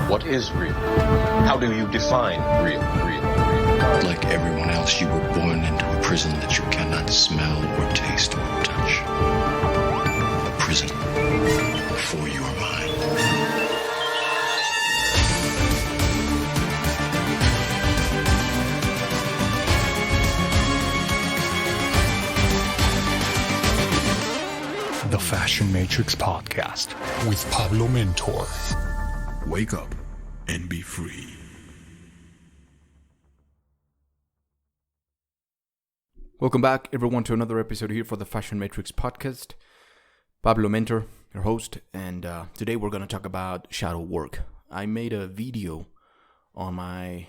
What is real? How do you define real? Like everyone else, you were born into a prison that you cannot smell or taste or touch. A prison for your mind. The Fashion Matrix Podcast with Pablo Mentor. Wake up and be free. Welcome back, everyone, to another episode here for the Fashion Matrix Podcast. Pablo Mentor, your host, and today we're going to talk about shadow work. I made a video on my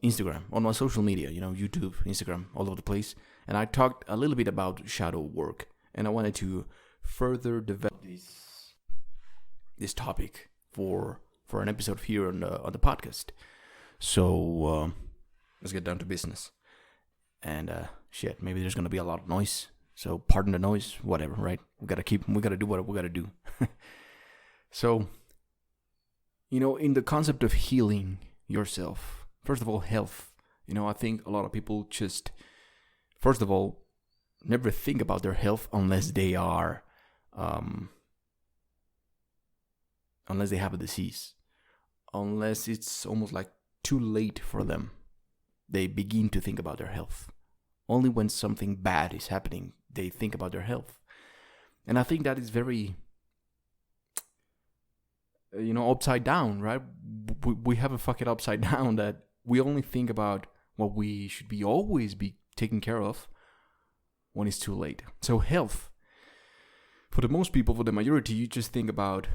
Instagram, on my social media, YouTube, Instagram, all over the place, and I talked a little bit about shadow work, and I wanted to further develop this topic for an episode here on the podcast. So let's get down to business. And maybe there's gonna be a lot of noise. So pardon the noise, whatever, right? We gotta do what we gotta do. So, in the concept of healing yourself, first of all, health. I think a lot of people just, first of all, never think about their health unless they are, unless they have a disease, unless it's almost like too late for them. They begin to think about their health. Only when something bad is happening, they think about their health. And I think that is very, upside down, right? We have a fucking upside down that we only think about what we should always be taking care of when it's too late. So health, for the most people, for the majority, you just think about,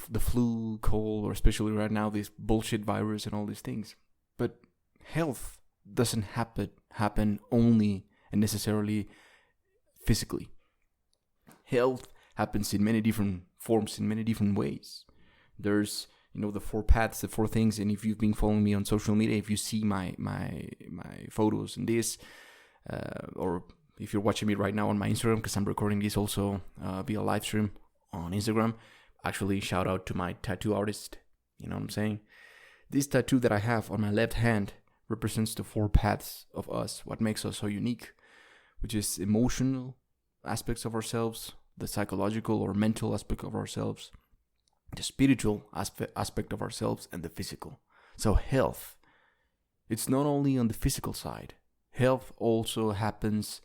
the flu, cold, or especially right now, this bullshit virus and all these things. But health doesn't happen only and necessarily physically. Health happens in many different forms, in many different ways. There's, the 4 paths, the 4 things, and if you've been following me on social media, if you see my photos and this, or if you're watching me right now on my Instagram, because I'm recording this also via live stream on Instagram, actually shout out to my tattoo artist, you know what I'm saying? This tattoo that I have on my left hand represents the 4 paths of us, what makes us so unique, which is emotional aspects of ourselves, the psychological or mental aspect of ourselves, the spiritual aspect of ourselves, and the physical. So health, it's not only on the physical side. Health also happens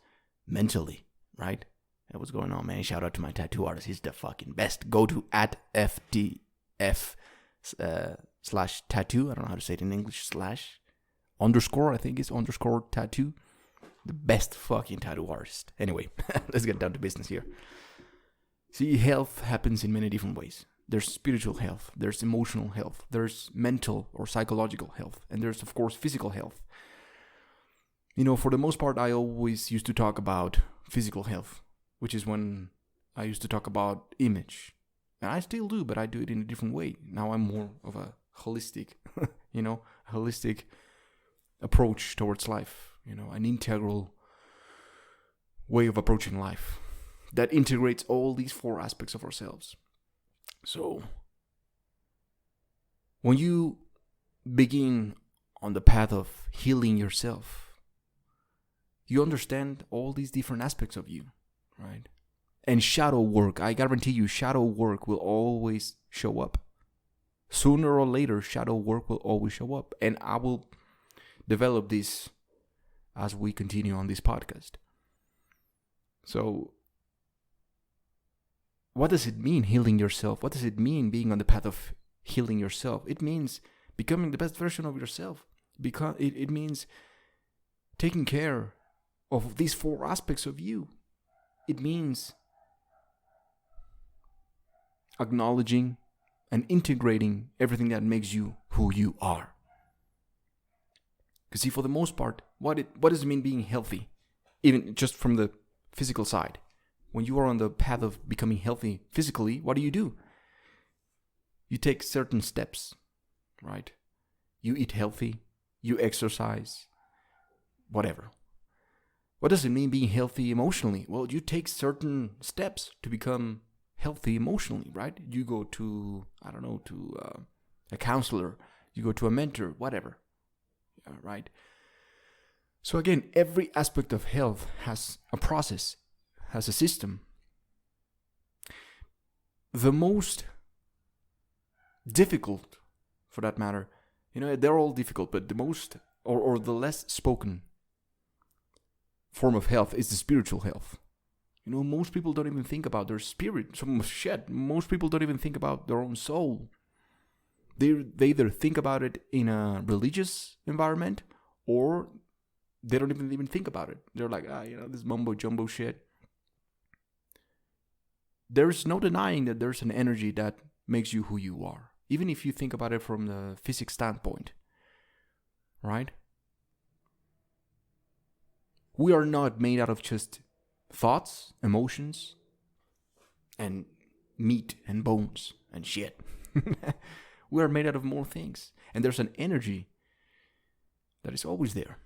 mentally, right? Hey, what's going on, man? Shout out to my tattoo artist. He's the fucking best. Go to @FTF /tattoo. I don't know how to say it in English. _, I think it's _tattoo. The best fucking tattoo artist. Anyway, let's get down to business here. See, health happens in many different ways. There's spiritual health. There's emotional health. There's mental or psychological health. And there's, of course, physical health. For the most part, I always used to talk about physical health, which is when I used to talk about image. And I still do, but I do it in a different way. Now I'm more of a holistic, holistic approach towards life, an integral way of approaching life that integrates all these 4 aspects of ourselves. So when you begin on the path of healing yourself, you understand all these different aspects of you, right? And shadow work, I guarantee you, shadow work will always show up. Sooner or later, shadow work will always show up. And I will develop this as we continue on this podcast. So, what does it mean, healing yourself? What does it mean, being on the path of healing yourself? It means becoming the best version of yourself. Because it means taking care of these 4 aspects of you. It means acknowledging and integrating everything that makes you who you are. Because see, for the most part, what does it mean being healthy? Even just from the physical side. When you are on the path of becoming healthy physically, what do? You take certain steps, right? You eat healthy, you exercise, whatever. What does it mean being healthy emotionally? Well, you take certain steps to become healthy emotionally, right? You go to, a counselor, you go to a mentor, whatever. Right? So again, every aspect of health has a process, has a system. The most difficult, for that matter, they're all difficult, but the most, or the less spoken form of health is the spiritual health. Most people don't even think about their spirit. Most people don't even think about their own soul. They either think about it in a religious environment, or they don't even think about it. They're like, this mumbo jumbo shit. There's no denying that there's an energy that makes you who you are, even if you think about it from the physics standpoint, right? We are not made out of just thoughts, emotions, and meat and bones and shit. We are made out of more things. And there's an energy that is always there.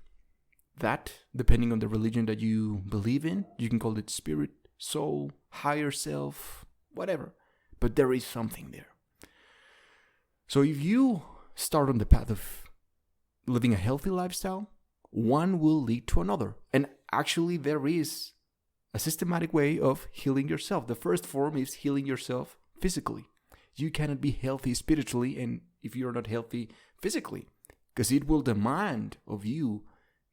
That, depending on the religion that you believe in, you can call it spirit, soul, higher self, whatever. But there is something there. So if you start on the path of living a healthy lifestyle, one will lead to another. And actually, there is a systematic way of healing yourself. The first form is healing yourself physically. You cannot be healthy spiritually and if you're not healthy physically, because it will demand of you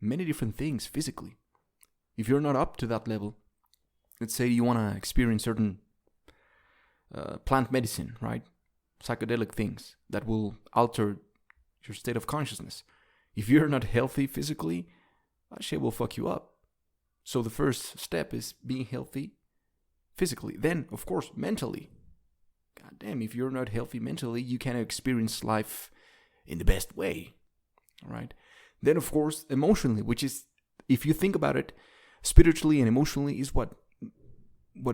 many different things physically. If you're not up to that level, let's say you want to experience certain plant medicine, right? Psychedelic things that will alter your state of consciousness. If you're not healthy physically, that shit will fuck you up. So the first step is being healthy physically. Then, of course, mentally. God damn, if you're not healthy mentally, you can't experience life in the best way. All right? Then, of course, emotionally, which is, if you think about it, spiritually and emotionally is what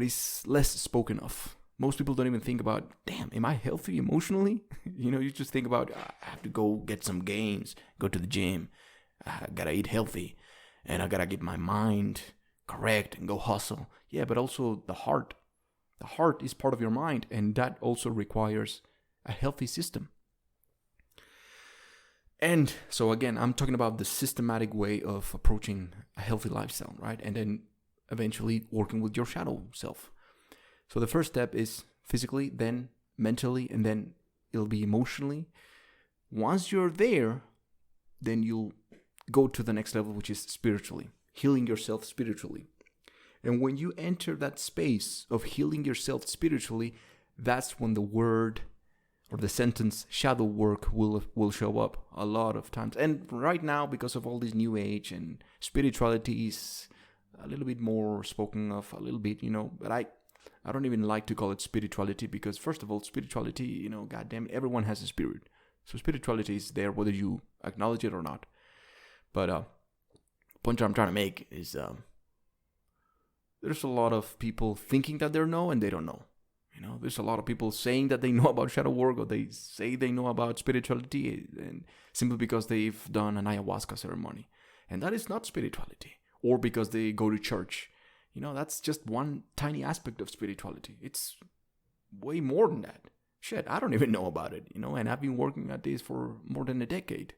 is less spoken of. Most people don't even think about, damn, am I healthy emotionally? You just think about, I have to go get some gains, go to the gym, I gotta eat healthy, and I gotta get my mind correct and go hustle. Yeah, but also the heart. The heart is part of your mind, and that also requires a healthy system. And so again, I'm talking about the systematic way of approaching a healthy lifestyle, right? And then eventually working with your shadow self. So the first step is physically, then mentally, and then it'll be emotionally. Once you're there, then you'll go to the next level, which is spiritually, healing yourself spiritually. And when you enter that space of healing yourself spiritually, that's when the word or the sentence shadow work will show up a lot of times. And right now, because of all this new age and spirituality is a little bit more spoken of, a little bit, but I don't even like to call it spirituality because, first of all, spirituality, goddamn, everyone has a spirit. So spirituality is there whether you acknowledge it or not. But point I'm trying to make is there's a lot of people thinking that they know and they don't know. There's a lot of people saying that they know about shadow work or they say they know about spirituality and simply because they've done an ayahuasca ceremony. And that is not spirituality. Or because they go to church. That's just one tiny aspect of spirituality. It's way more than that. Shit, I don't even know about it, and I've been working at this for more than a decade.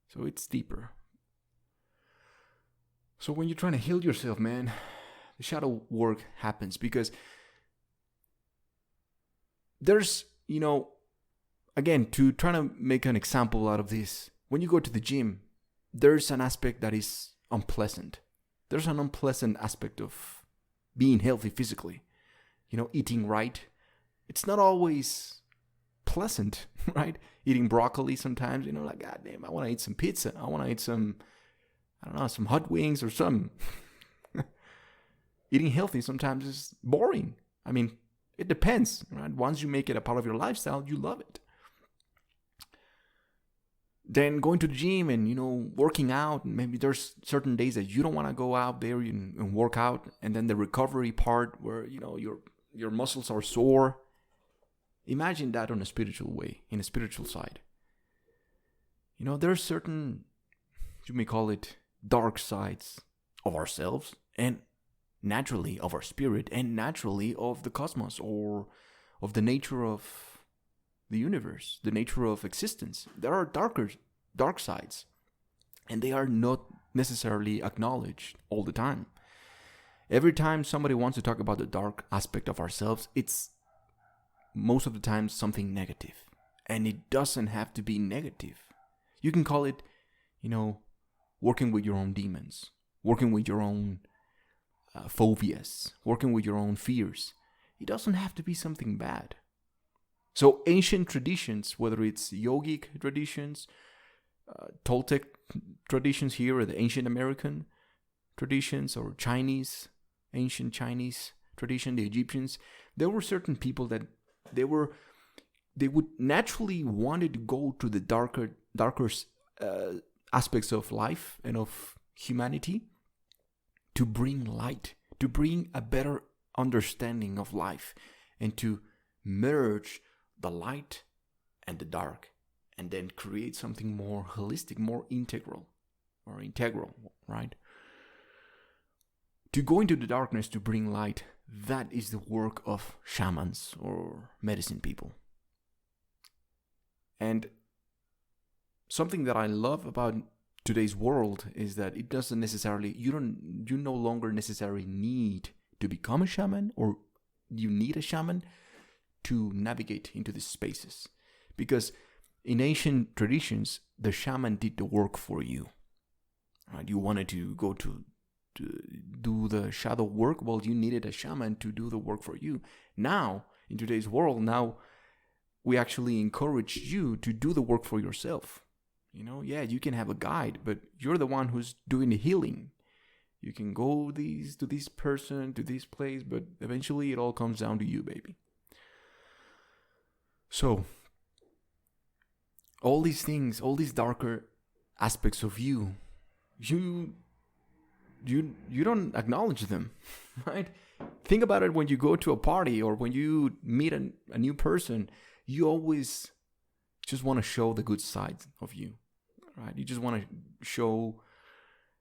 So it's deeper. So when you're trying to heal yourself, man, the shadow work happens because there's, again, to try to make an example out of this, when you go to the gym, there's an aspect that is unpleasant. There's an unpleasant aspect of being healthy physically. Eating right. It's not always pleasant, right? Eating broccoli sometimes, like, God damn, I want to eat some pizza. I want to eat some, some hot wings or something. Eating healthy sometimes is boring. I mean, it depends, right? Once you make it a part of your lifestyle, you love it. Then going to the gym and, working out, and maybe there's certain days that you don't want to go out there and work out. And then the recovery part where, your muscles are sore. Imagine that on a spiritual way, in a spiritual side. There are certain, you may call it dark sides of ourselves and naturally of our spirit and naturally of the cosmos or of the nature of the universe, the nature of existence. There are dark sides, and they are not necessarily acknowledged all the time. Every time somebody wants to talk about the dark aspect of ourselves, it's most of the time something negative. And it doesn't have to be negative. You can call it, working with your own demons, working with your own phobias, working with your own fears. It doesn't have to be something bad. So ancient traditions, whether it's yogic traditions, Toltec traditions here, or the ancient American traditions, or ancient Chinese tradition, the Egyptians, there were certain people that they would naturally wanted to go to the darker aspects of life and of humanity to bring light, to bring a better understanding of life, and to merge the light and the dark, and then create something more holistic, more integral, right? To go into the darkness to bring light, that is the work of shamans or medicine people. And something that I love about today's world is that it doesn't necessarily, you no longer necessarily need to become a shaman, or you need a shaman to navigate into these spaces. Because in ancient traditions, the shaman did the work for you. Right? You wanted to go to do the shadow work, well, you needed a shaman to do the work for you. Now, in today's world, we actually encourage you to do the work for yourself. You can have a guide, but you're the one who's doing the healing. You can go to this person, to this place, but eventually it all comes down to you, baby. So, all these things, all these darker aspects of you don't acknowledge them, right? Think about it when you go to a party or when you meet a new person. You always just want to show the good sides of you, right? You just want to show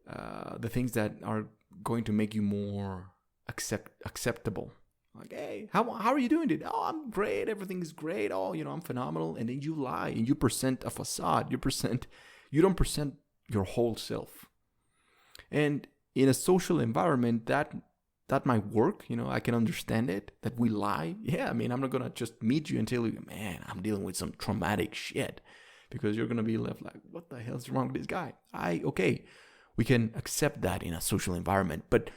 the things that are going to make you more acceptable. Like, hey, how are you doing today? Oh, I'm great. Everything is great. Oh, I'm phenomenal. And then you lie and you present a facade. You don't present your whole self. And in a social environment, that might work. I can understand it, that we lie. Yeah, I'm not going to just meet you and tell you, man, I'm dealing with some traumatic shit. Because you're going to be left like, what the hell's wrong with this guy? Okay, we can accept that in a social environment. But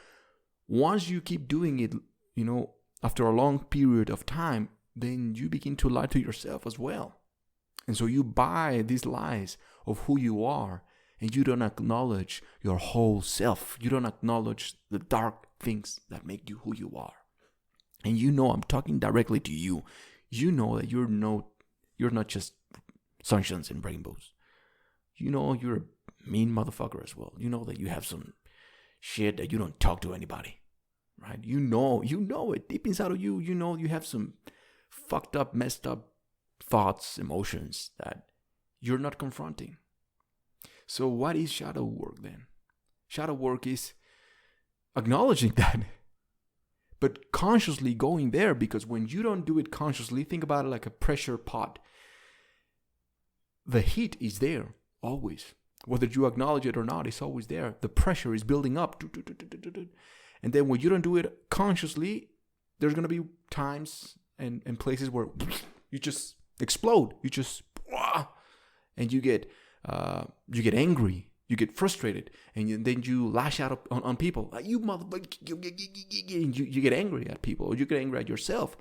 once you keep doing it, after a long period of time, then you begin to lie to yourself as well. And so you buy these lies of who you are, and you don't acknowledge your whole self. You don't acknowledge the dark things that make you who you are. And I'm talking directly to you. You know that you're not just sunshines and rainbows. You're a mean motherfucker as well. You know that you have some shit that you don't talk to anybody. Right? You know it deep inside of you. You have some fucked up, messed up thoughts, emotions that you're not confronting. So what is shadow work then? Shadow work is acknowledging that, but consciously going there, because when you don't do it consciously, think about it like a pressure pot. The heat is there always. Whether you acknowledge it or not, it's always there. The pressure is building up. And then when you don't do it consciously, there's going to be times and places where you just explode. And you get angry, you get frustrated, and then you lash out on people. Like, you motherfucker, you get angry at people, or you get angry at yourself.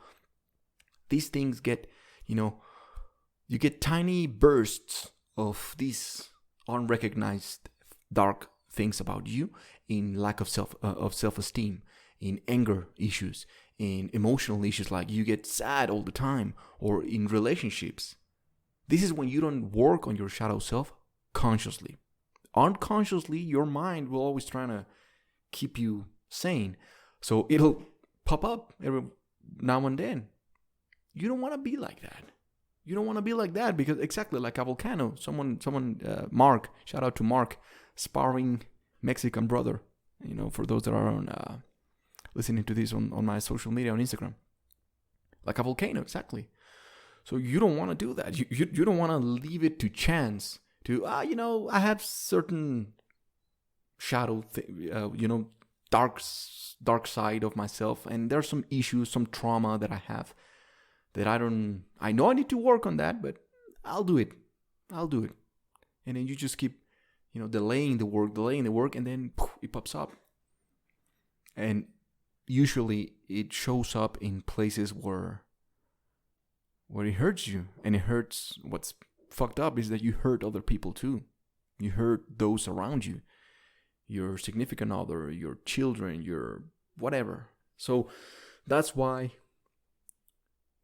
These things get, you get tiny bursts of these unrecognized dark things about you, in lack of self-esteem, in anger issues, in emotional issues, like you get sad all the time, or in relationships. This is when you don't work on your shadow self consciously. Unconsciously, your mind will always try to keep you sane. So it'll pop up every now and then. You don't want to be like that. You don't want to be like that, because exactly like a volcano. Mark, shout out to Mark, sparring Mexican brother. For those that are listening to this on my social media on Instagram. Like a volcano, exactly. So you don't want to do that. You don't want to leave it to chance to, I have certain shadow, dark side of myself. And there's some issues, some trauma that I have that I know I need to work on that, but I'll do it. And then you just keep, delaying the work, and then poof, it pops up. And usually it shows up in places where it hurts you. And it hurts. What's fucked up is that you hurt other people too. You hurt those around you, your significant other, your children, your whatever. So that's why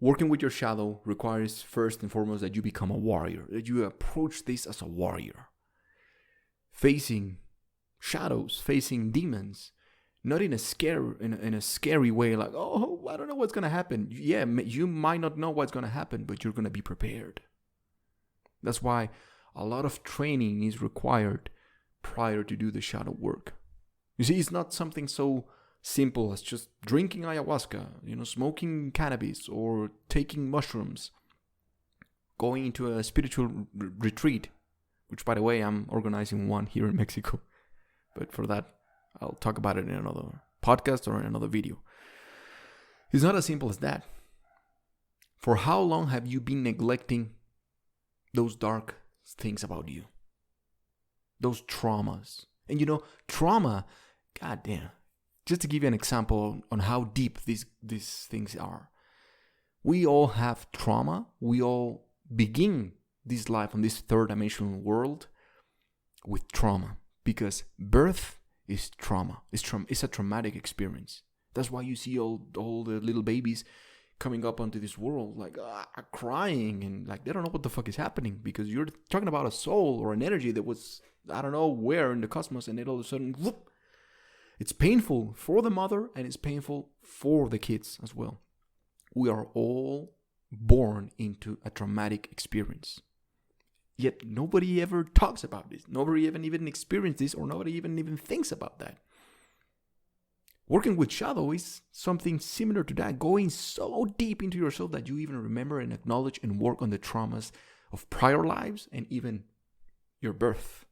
working with your shadow requires first and foremost that you become a warrior, that you approach this as a warrior, facing shadows, facing demons. Not in a scary way, like, oh, I don't know what's going to happen. Yeah, you might not know what's going to happen, but you're going to be prepared. That's why a lot of training is required prior to do the shadow work. You see, it's not something so simple as just drinking ayahuasca, smoking cannabis, or taking mushrooms, going into a spiritual retreat, which, by the way, I'm organizing one here in Mexico. But for that, I'll talk about it in another podcast or in another video. It's not as simple as that. For how long have you been neglecting those dark things about you? Those traumas. And trauma, goddamn. Just to give you an example on how deep these things are. We all have trauma. We all begin this life on this third dimensional world with trauma. Because birth is trauma. It's a traumatic experience. That's why you see all the little babies coming up onto this world like crying, and like they don't know what the fuck is happening, because you're talking about a soul or an energy that was I don't know where in the cosmos, and then all of a sudden whoop, it's painful for the mother and it's painful for the kids as well. We are all born into a traumatic experience. Yet nobody ever talks about this. Nobody even experienced this, or nobody even thinks about that. Working with shadow is something similar to that, going so deep into yourself that you even remember and acknowledge and work on the traumas of prior lives and even your birth.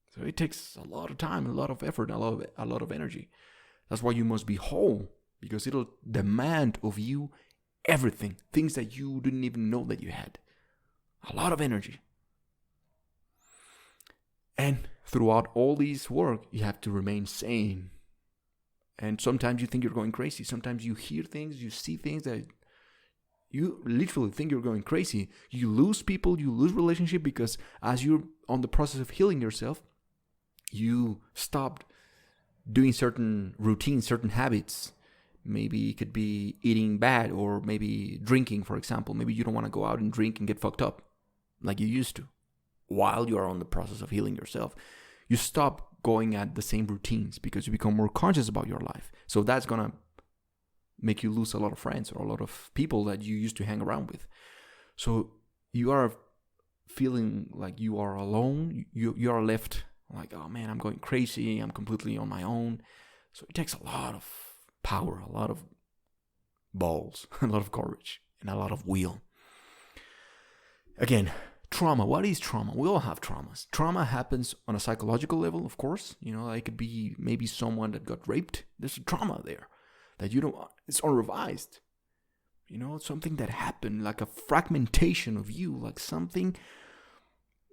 So it takes a lot of time, a lot of effort, a lot of energy. That's why you must be whole, because it'll demand of you everything, things that you didn't even know that you had. A lot of energy. And throughout all this work, you have to remain sane. And sometimes you think you're going crazy. Sometimes you hear things, you see things that you literally think you're going crazy. You lose people, you lose relationship, because as you're on the process of healing yourself, you stopped doing certain routines, certain habits. Maybe it could be eating bad, or maybe drinking, for example. Maybe you don't want to go out and drink and get fucked up like you used to while you are on the process of healing yourself. You stop going at the same routines because you become more conscious about your life. So that's going to make you lose a lot of friends or a lot of people that you used to hang around with. So you are feeling like you are alone. You are left like, oh man, I'm going crazy. I'm completely on my own. So it takes a lot of power, a lot of balls, a lot of courage, and a lot of will. Again, trauma. What is trauma? We all have traumas. Trauma happens on a psychological level, of course. It could be maybe someone that got raped. There's a trauma there that it's unrevised. Something that happened, like a fragmentation of you, like something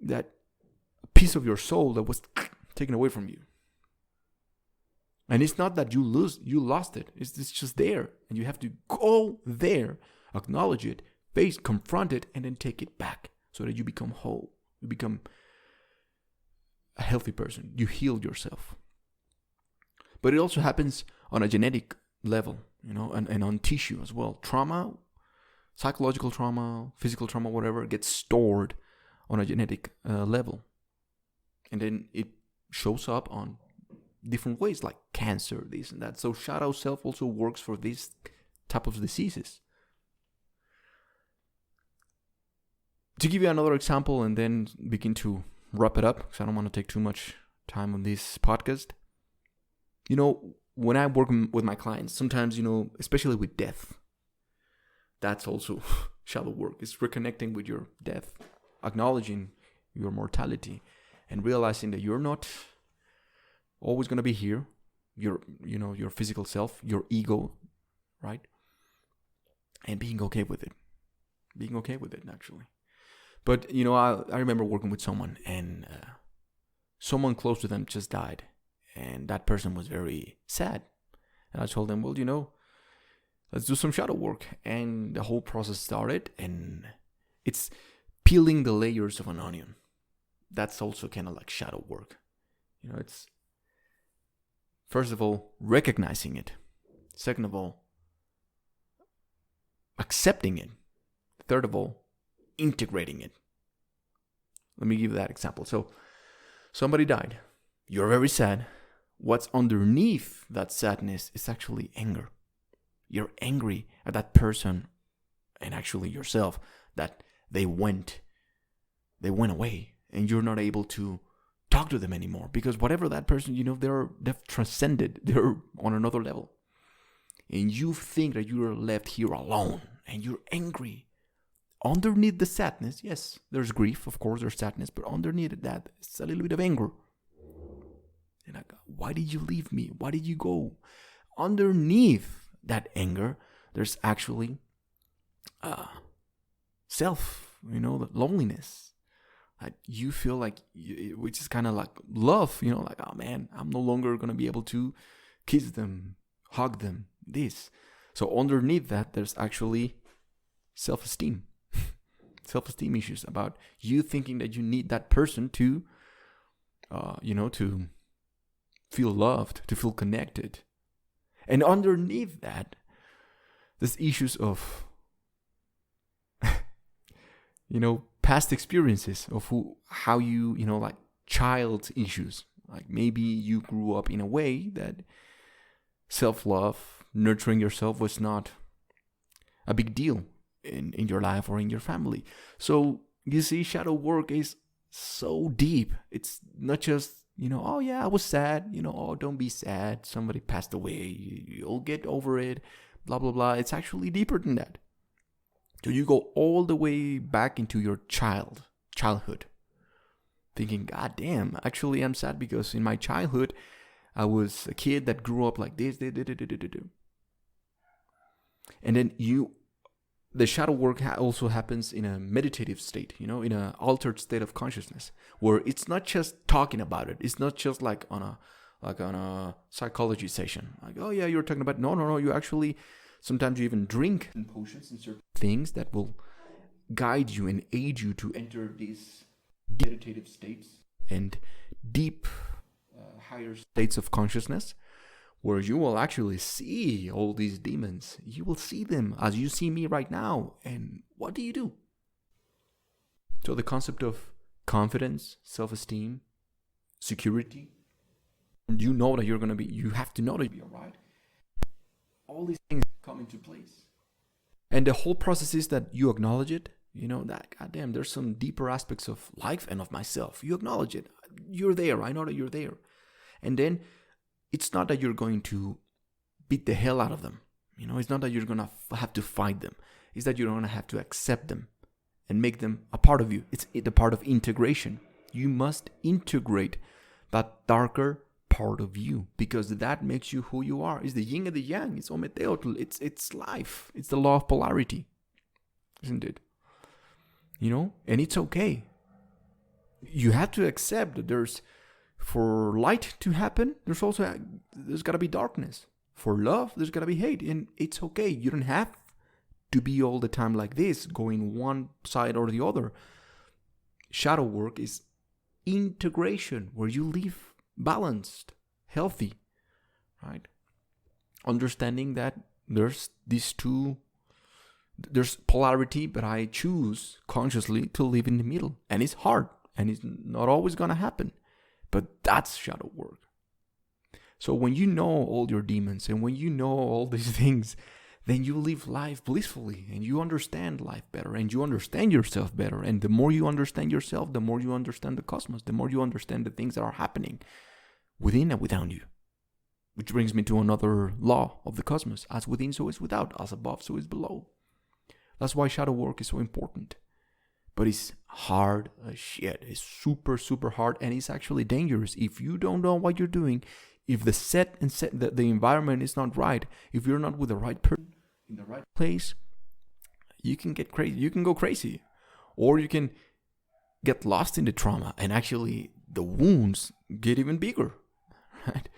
that a piece of your soul that was taken away from you. And it's not that you lost it. It's just there. And you have to go there, acknowledge it, confront it, and then take it back so that you become whole. You become a healthy person. You heal yourself. But it also happens on a genetic level, and on tissue as well. Trauma, psychological trauma, physical trauma, whatever, gets stored on a genetic level. And then it shows up on different ways, like cancer, this and that. So shadow self also works for these type of diseases. To give you another example and then begin to wrap it up, because I don't want to take too much time on this podcast. When I work with my clients, sometimes, especially with death, that's also Shadow work is reconnecting with your death, acknowledging your mortality, and realizing that you're not always going to be here. Your physical self, your ego, right? And being okay with it. Being okay with it, naturally. But, I remember working with someone, and someone close to them just died. And that person was very sad. And I told them, well, let's do some shadow work. And the whole process started, and it's peeling the layers of an onion. That's also kind of like shadow work. It's, first of all, recognizing it. Second of all, accepting it. Third of all, integrating it. Let me give that example. So, somebody died. You're very sad. What's underneath that sadness is actually anger. You're angry at that person and actually yourself that they went away, and you're not able to talk to them anymore because whatever that person, they've transcended. They're on another level. And you think that you're left here alone and you're angry. Underneath the sadness, yes, there's grief, of course, there's sadness, but underneath that, it's a little bit of anger. And like, why did you leave me? Why did you go? Underneath that anger, there's actually self, the loneliness. Like you feel like, which is kind of like love, like, oh man, I'm no longer going to be able to kiss them, hug them, this. So underneath that, there's actually self-esteem. Self-esteem issues about you thinking that you need that person to, to feel loved, to feel connected. And underneath that, there's issues of, past experiences of how you, like child issues. Like maybe you grew up in a way that self-love, nurturing yourself was not a big deal in your life or in your family. So you see, shadow work is so deep. It's not just, oh yeah, I was sad, oh, don't be sad, somebody passed away, you'll get over it, blah blah blah. It's actually deeper than that. So you go all the way back into your childhood, thinking, God damn, actually I'm sad because in my childhood I was a kid that grew up like this. And then the shadow work also happens in a meditative state, in an altered state of consciousness, where it's not just talking about it. It's not just like on a psychology session. Like, oh yeah, you're talking about, no. You actually, sometimes you even drink potions and certain things that will guide you and aid you to enter these meditative states and deep, higher states of consciousness, where you will actually see all these demons. You will see them as you see me right now. And what do you do? So the concept of confidence, self-esteem, security, you know that you have to know that you'll be all right. All these things come into place. And the whole process is that you acknowledge it. That, goddamn, there's some deeper aspects of life and of myself. You acknowledge it. You're there. I know that you're there. And then it's not that you're going to beat the hell out of them. It's not that you're going to have to fight them. It's that you're going to have to accept them and make them a part of you. It's the part of integration. You must integrate that darker part of you because that makes you who you are. It's the yin and the yang. It's ometeotl. It's life. It's the law of polarity. Isn't it? And it's okay. You have to accept that for light to happen, there's got to be darkness. For love, there's got to be hate. And it's okay. You don't have to be all the time like this, going one side or the other. Shadow work is integration, where you live balanced, healthy, right? Understanding that there's polarity, but I choose consciously to live in the middle. And it's hard, and it's not always going to happen. But that's shadow work. So when you know all your demons and when you know all these things, then you live life blissfully and you understand life better and you understand yourself better. And the more you understand yourself, the more you understand the cosmos, the more you understand the things that are happening within and without you. Which brings me to another law of the cosmos. As within, so is without. As above, so is below. That's why shadow work is so important. But it's hard as shit. It's super, super hard, and it's actually dangerous. If you don't know what you're doing, if the environment is not right, if you're not with the right person in the right place, you can get crazy. You can go crazy, or you can get lost in the trauma, and actually the wounds get even bigger. Right?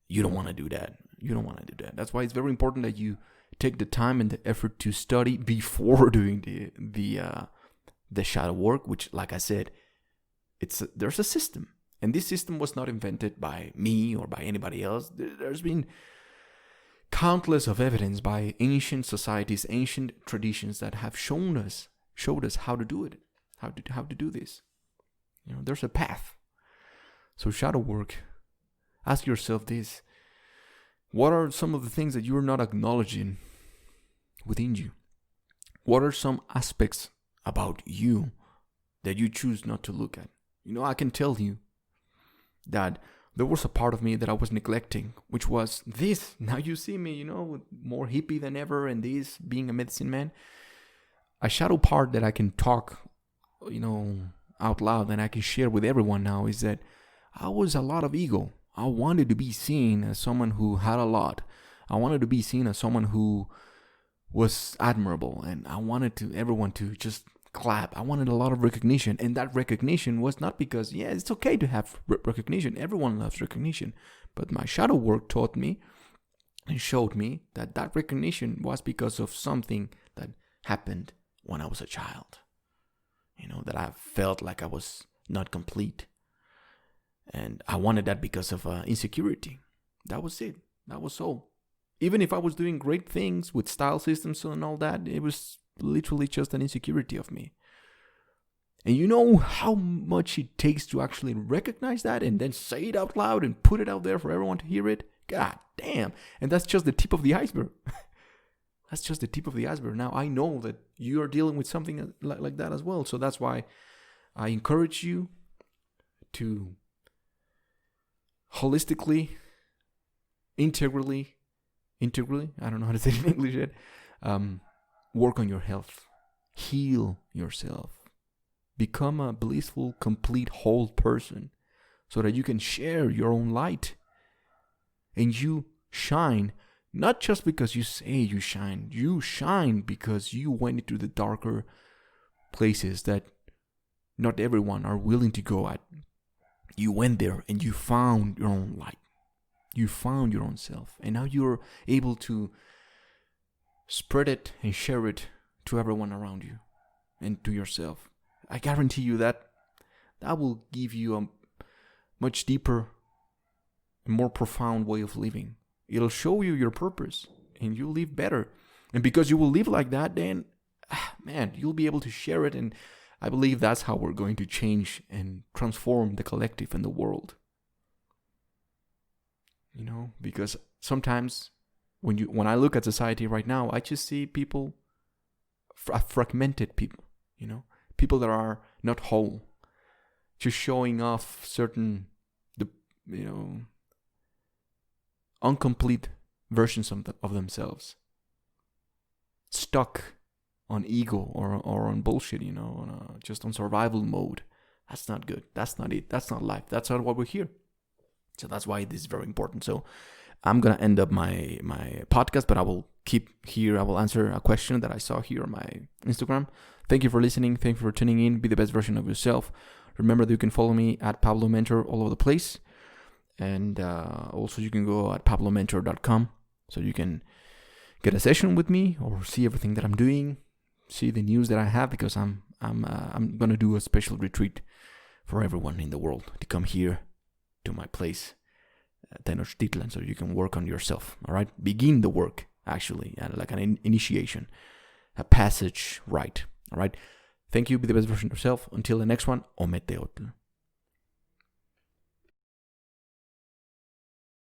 You don't want to do that. You don't want to do that. That's why it's very important that you take the time and the effort to study before doing the shadow work, which, like I said, there's a system. And this system was not invented by me or by anybody else. There's been countless of evidence by ancient societies, ancient traditions that have showed us how to do it, how to do this. There's a path. So shadow work, ask yourself this. What are some of the things that you're not acknowledging within you? What are some aspects about you that you choose not to look at? I can tell you that there was a part of me that I was neglecting, which was this. Now you see me, more hippie than ever, and this, being a medicine man. A shadow part that I can talk, out loud, and I can share with everyone now, is that I was a lot of ego. I wanted to be seen as someone who had a lot. I wanted to be seen as someone who was admirable, and I wanted everyone to just clap. I wanted a lot of recognition, and that recognition was not because, it's okay to have recognition. Everyone loves recognition. But my shadow work taught me and showed me that recognition was because of something that happened when I was a child. That I felt like I was not complete. And I wanted that because of insecurity. That was it. That was all. Even if I was doing great things with style systems and all that, it was literally just an insecurity of me. And you know how much it takes to actually recognize that and then say it out loud and put it out there for everyone to hear it? God damn. And that's just the tip of the iceberg. That's just the tip of the iceberg. Now I know that you are dealing with something like that as well. So that's why I encourage you to holistically, integrally, I don't know how to say it in English yet, work on your health. Heal yourself. Become a blissful, complete, whole person so that you can share your own light. And you shine, not just because you say you shine because you went into the darker places that not everyone are willing to go at. You went there and you found your own light. You found your own self. And now you're able to spread it and share it to everyone around you and to yourself. I guarantee you that will give you a much deeper and more profound way of living. It'll show you your purpose and you'll live better. And because you will live like that, then, you'll be able to share it. And I believe that's how we're going to change and transform the collective and the world. Because sometimes when I look at society right now, I just see people, fragmented people, people that are not whole, just showing off certain, incomplete versions of themselves, stuck on ego or on bullshit, just on survival mode. That's not good. That's not it. That's not life. That's not why we're here. So that's why this is very important. So I'm going to end up my podcast, but I will keep here. I will answer a question that I saw here on my Instagram. Thank you for listening. Thank you for tuning in. Be the best version of yourself. Remember that you can follow me at Pablo Mentor all over the place. And also you can go at pablomentor.com so you can get a session with me or see everything that I'm doing, see the news that I have, because I'm going to do a special retreat for everyone in the world to come here to my place, Tenochtitlan, so you can work on yourself. All right, begin the work actually, like an initiation, a passage right. All right, thank you. Be the best version of yourself. Until the next one, Ometeotl.